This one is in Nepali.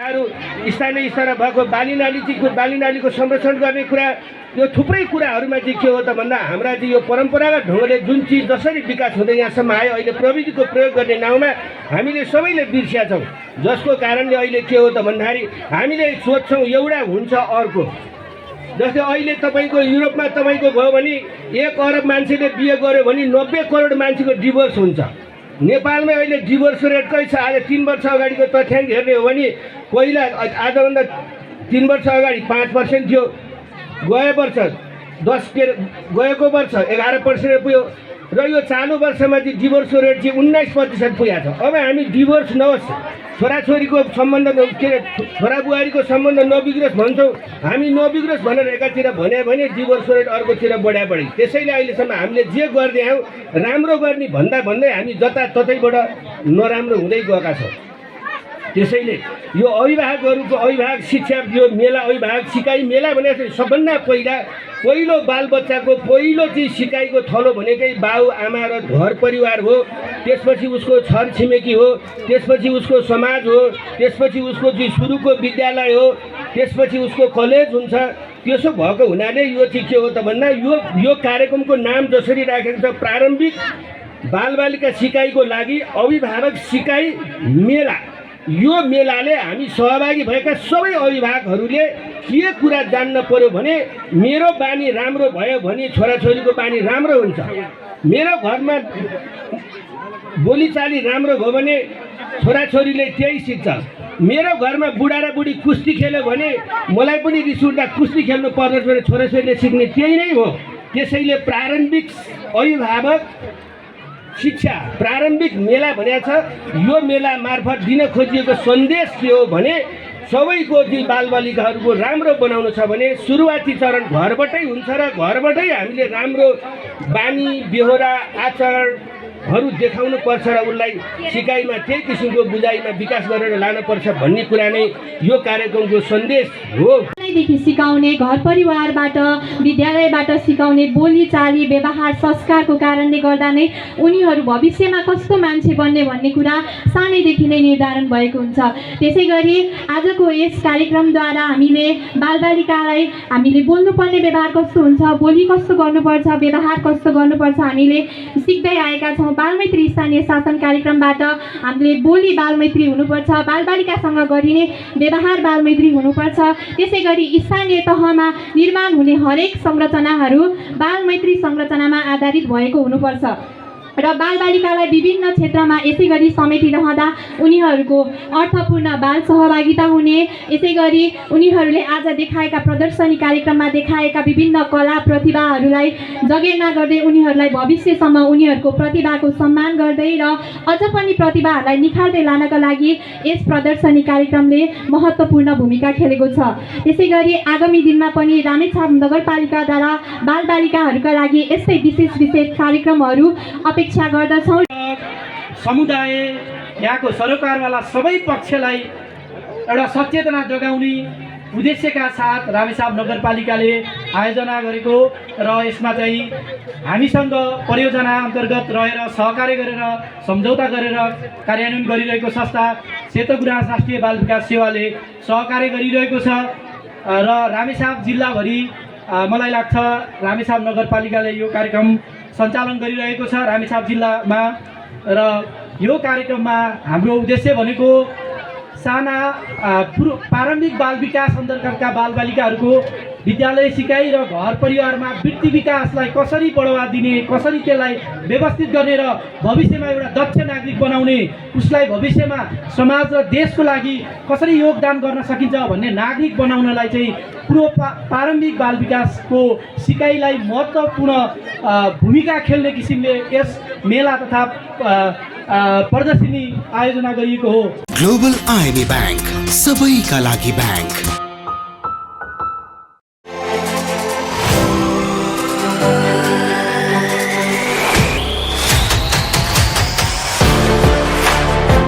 स्थानीय स्तरमा भएको बालीनालीको संरक्षण गर्ने कुरा, यो थुप्रै कुराहरूमा चाहिँ के हो त भन्दा हाम्रा चाहिँ यो परम्परागत ढङ्गले जुन चिज जसरी विकास हुँदै यहाँसम्म आयो, अहिले प्रविधिको प्रयोग गर्ने नाउँमा हामीले सबैले बिर्सिया छौँ। जसको कारणले अहिले के हो त भन्दाखेरि हामीले सोध्छौँ एउटा हुन्छ अर्को। जस्तै अहिले तपाईँको युरोपमा तपाईँको भयो भने 1 अरब मान्छेले बिहे गर्यो भने 90 करोड मान्छेको डिभोर्स हुन्छ। नेपालमा अहिले डिभोर्स रेट कति छ? आज 3 वर्ष अगाडिको तथ्याङ्क हेर्ने हो भने पहिला आजभन्दा 3 वर्ष अगाडि 5% थियो, गएको वर्ष 11% पुग्यो र यो चालु वर्षमा चाहिँ डिभोर्सको रेट चाहिँ 19% पुगेको छ। अब हामी डिभोर्स नहोस्, छोराछोरीको सम्बन्ध के अरे छोरा बुहारीको सम्बन्ध नबिग्रोस् भन्छौँ, हामी नबिग्रोस् भनेर एकातिर भने डिभोर्स रेट अर्कोतिर बढी। त्यसैले अहिलेसम्म हामीले जे गर्दै आयौँ राम्रो गर्ने भन्दै हामी जताततैबाट नराम्रो हुँदै गएका छौँ। त्यसैले यो अभिभावकहरूको अभिभावक शिक्षा यो मेला अभिभावक सिकाइ मेला भनेको सबभन्दा पहिलो बालबच्चाको पहिलो चाहिँ सिकाइको थलो भनेकै बाउ आमा र घर परिवार हो। त्यसपछि उसको छरछिमेकी हो, त्यसपछि उसको समाज हो, त्यसपछि उसको चाहिँ सुरुको विद्यालय हो, त्यसपछि उसको कलेज हुन्छ। त्यसो भएको हुनाले यो चाहिँ के हो त भन्दा यो कार्यक्रमको नाम जसरी राखेको छ प्रारम्भिक बालबालिका सिकाइको लागि अभिभावक सिकाइ मेला, यो मेलाले हामी सहभागी भएका सबै अभिभावकहरूले के कुरा जान्न पर्यो भने मेरो बानी राम्रो भयो भने छोराछोरीको बानी राम्रो हुन्छ, मेरो घरमा बोलीचाली राम्रो भयो भने छोराछोरीले त्यही सिक्छ, मेरो घरमा बुढा र बुढी कुस्ती खेल्यो भने मलाई पनि रिस उठ्दा कुस्ती खेल्नु पर्छ भने छोराछोरीले सिक्ने त्यही नै हो। त्यसैले प्रारम्भिक अभिभावक शिक्षा प्रारम्भिक मेला भनेको छ। यो मेला मार्फत दिन खोजिएको सन्देश के हो भने सबैको चाहिँ बालबालिकाहरूको राम्रो बनाउनु छ भने सुरुवाती चरण घरबाटै हुन्छ र घरबाटै हामीले राम्रो बानी बेहोरा आचरणहरू देखाउनु पर्छ र उसलाई सिकाइमा त्यही किसिमको बुझाइमा विकास गरेर लानुपर्छ भन्ने कुरा नै यो कार्यक्रमको सन्देश हो। देखि सिकाउने घर परिवारबाट विद्यालयबाट सिकाउने बोलीचाली व्यवहार संस्कारको कारणले गर्दा नै उनीहरू भविष्यमा कस्तो मान्छे बन्ने भन्ने कुरा सानैदेखि नै निर्धारण भएको हुन्छ। त्यसै गरी आजको यस कार्यक्रमद्वारा हामीले बालबालिकालाई हामीले बोल्नुपर्ने व्यवहार कस्तो हुन्छ, बोली कस्तो गर्नुपर्छ, व्यवहार कस्तो गर्नुपर्छ हामीले सिक्दै आएका छौँ। बालमैत्री स्थानीय शासन कार्यक्रमबाट हामीले बोली बालमैत्री हुनुपर्छ, बालबालिकासँग गरिने व्यवहार बालमैत्री हुनुपर्छ। त्यसै गरी स्थानीय तहमा निर्माण हुने हरेक संरचनाहरू बालमैत्री संरचनामा आधारित भएको हुनुपर्छ र बालबालिकालाई विभिन्न क्षेत्रमा यसै गरी समेटिरहँदा उनीहरूको अर्थपूर्ण बाल सहभागिता हुने, यसै गरी उनीहरूले आज देखाएका प्रदर्शनी कार्यक्रममा देखाएका विभिन्न कला प्रतिभाहरूलाई जगेर्ना गर्दै उनीहरूलाई भविष्यसम्म उनीहरूको प्रतिभाको सम्मान गर्दै र अझ पनि प्रतिभाहरूलाई निखार्दै लानका लागि यस प्रदर्शनी कार्यक्रमले महत्त्वपूर्ण भूमिका खेलेको छ। त्यसै गरी आगामी दिनमा पनि रामेछाप नगरपालिकाद्वारा बालबालिकाहरूका लागि यस्तै विशेष कार्यक्रमहरू अपेक्षा गर्दछौँ। समुदाय यहाँको सरकारवाला सबै पक्षलाई एउटा सचेतना जगाउने उद्देश्यका साथ रामेछाप नगरपालिकाले आयोजना गरेको र यसमा चाहिँ हामीसँग परियोजना अन्तर्गत रहेर सहकार्य गरेर सम्झौता गरेर कार्यान्वयन गरिरहेको संस्था सेतो गुराँस राष्ट्रिय बाल विकास सेवाले सहकार्य गरिरहेको छ र रामेछाप जिल्लाभरि मलाई लाग्छ रामेछाप नगरपालिकाले यो कार्यक्रम सञ्चालन गरिरहेको छ रामेछाप जिल्लामा। र यो कार्यक्रममा हाम्रो उद्देश्य भनेको साना प्रारम्भिक बाल विकास अन्तर्गतका बालबालिकाहरूको विद्यालय सिकाइ र घर परिवारमा वृत्ति विकासलाई कसरी बढावा दिने, कसरी त्यसलाई व्यवस्थित गर्ने र भविष्यमा एउटा दक्ष नागरिक बनाउने, उसलाई भविष्यमा समाज र देशको लागि कसरी योगदान गर्न सकिन्छ भन्ने नागरिक बनाउनलाई चाहिँ पुरो प्रारम्भिक बाल विकासको सिकाइलाई महत्त्वपूर्ण भूमिका खेल्ने किसिमले यस मेला तथा प्रदर्शनी आयोजना गरिएको हो। ग्लोबल आइएमए बैंक सबैका लागि बैंक।